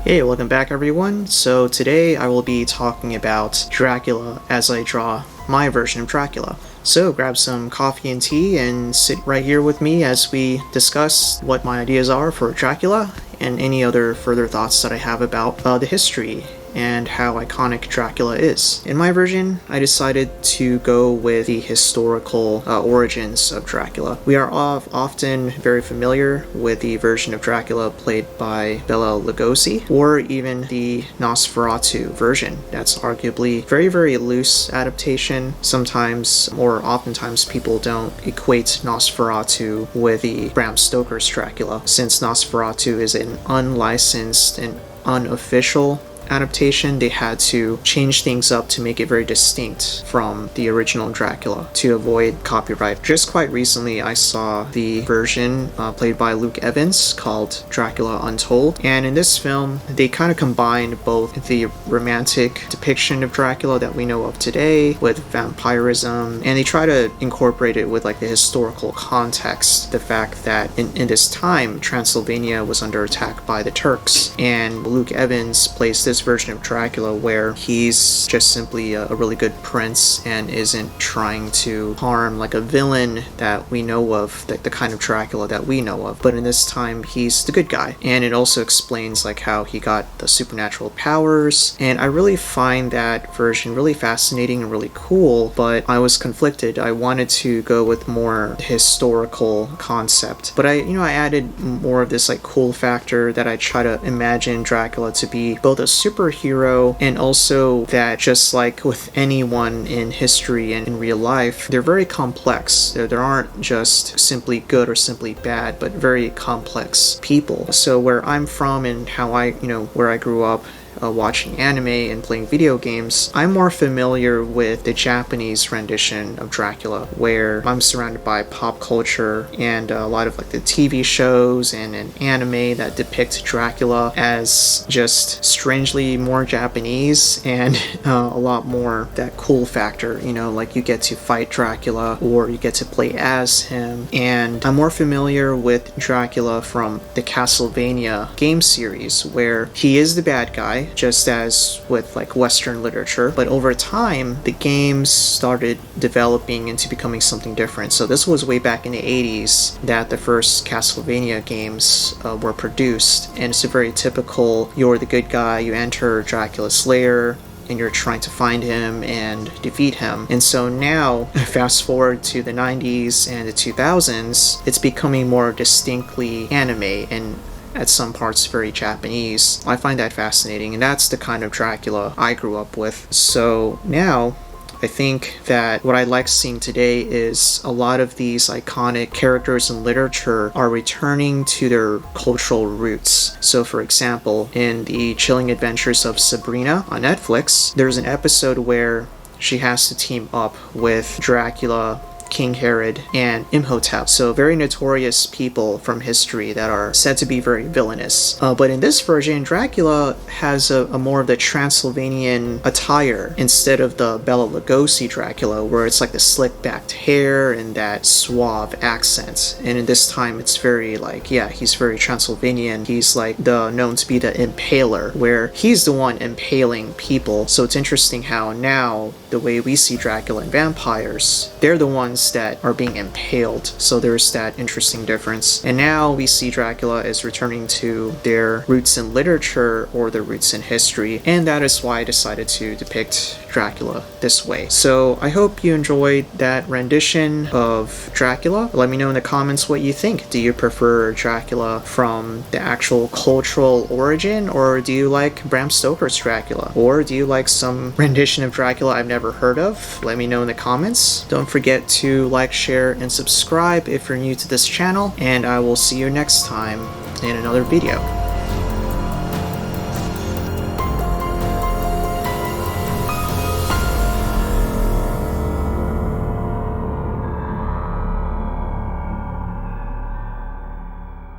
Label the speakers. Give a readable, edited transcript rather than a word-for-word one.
Speaker 1: Hey, welcome back everyone. So today I will be talking about Dracula as I draw my version of Dracula. So grab some coffee and tea and sit right here with me as we discuss what my ideas are for Dracula and any other further thoughts that I have about the history and how iconic Dracula is. In my version, I decided to go with the historical origins of Dracula. We are often very familiar with the version of Dracula played by Bela Lugosi, or even the Nosferatu version. That's arguably very loose adaptation. Sometimes, or oftentimes, people don't equate Nosferatu with the Bram Stoker's Dracula, since Nosferatu is an unlicensed and unofficial adaptation. They had to change things up to make it very distinct from the original Dracula to avoid copyright. Just quite recently I saw the version played by Luke Evans called Dracula Untold, and in this film they kind of combined both the romantic depiction of Dracula that we know of today with vampirism, and they try to incorporate it with like the historical context, the fact that in this time Transylvania was under attack by the Turks, and Luke Evans plays this version of Dracula where he's just simply a really good prince and isn't trying to harm like a villain that we know of, the kind of Dracula that we know of, but in this time he's the good guy. And it also explains like how he got the supernatural powers, and I really find that version really fascinating and really cool, but I was conflicted. I wanted to go with more historical concept, but I added more of this like cool factor that I try to imagine Dracula to be both a superhero, and also that just like with anyone in history and in real life, they're very complex. There aren't just simply good or simply bad, but very complex people. So where I'm from and how where I grew up, watching anime and playing video games, I'm more familiar with the Japanese rendition of Dracula, where I'm surrounded by pop culture and a lot of like the TV shows and an anime that depict Dracula as just strangely more Japanese and a lot more that cool factor, like you get to fight Dracula or you get to play as him. And I'm more familiar with Dracula from the Castlevania game series, where he is the bad guy, just as with like Western literature, but over time the games started developing into becoming something different. So this was way back in the 80s that the first Castlevania games were produced, and it's a very typical, you're the good guy, you enter Dracula's lair and you're trying to find him and defeat him. And so now, fast forward to the 90s and the 2000s, it's becoming more distinctly anime and at some parts very Japanese. I find that fascinating, and that's the kind of Dracula I grew up with. So now I think that what I like seeing today is a lot of these iconic characters in literature are returning to their cultural roots. So for example, in the Chilling Adventures of Sabrina on Netflix, there's an episode where she has to team up with Dracula, King Herod, and Imhotep. So very notorious people from history that are said to be very villainous. But in this version, Dracula has a more of the Transylvanian attire instead of the Bela Lugosi Dracula, where it's like the slick backed hair and that suave accent. And in this time, it's very like, yeah, he's very Transylvanian. He's like known to be the impaler, where he's the one impaling people. So it's interesting how now the way we see Dracula and vampires, they're the ones that are being impaled. So there's that interesting difference. And now we see Dracula is returning to their roots in literature or their roots in history, and that is why I decided to depict Dracula this way. So I hope you enjoyed that rendition of Dracula. Let me know in the comments what you think. Do you prefer Dracula from the actual cultural origin, or do you like Bram Stoker's Dracula, or do you like some rendition of Dracula I've never heard of? Let me know in the comments. Don't forget to like, share, and subscribe if you're new to this channel, and I will see you next time in another video.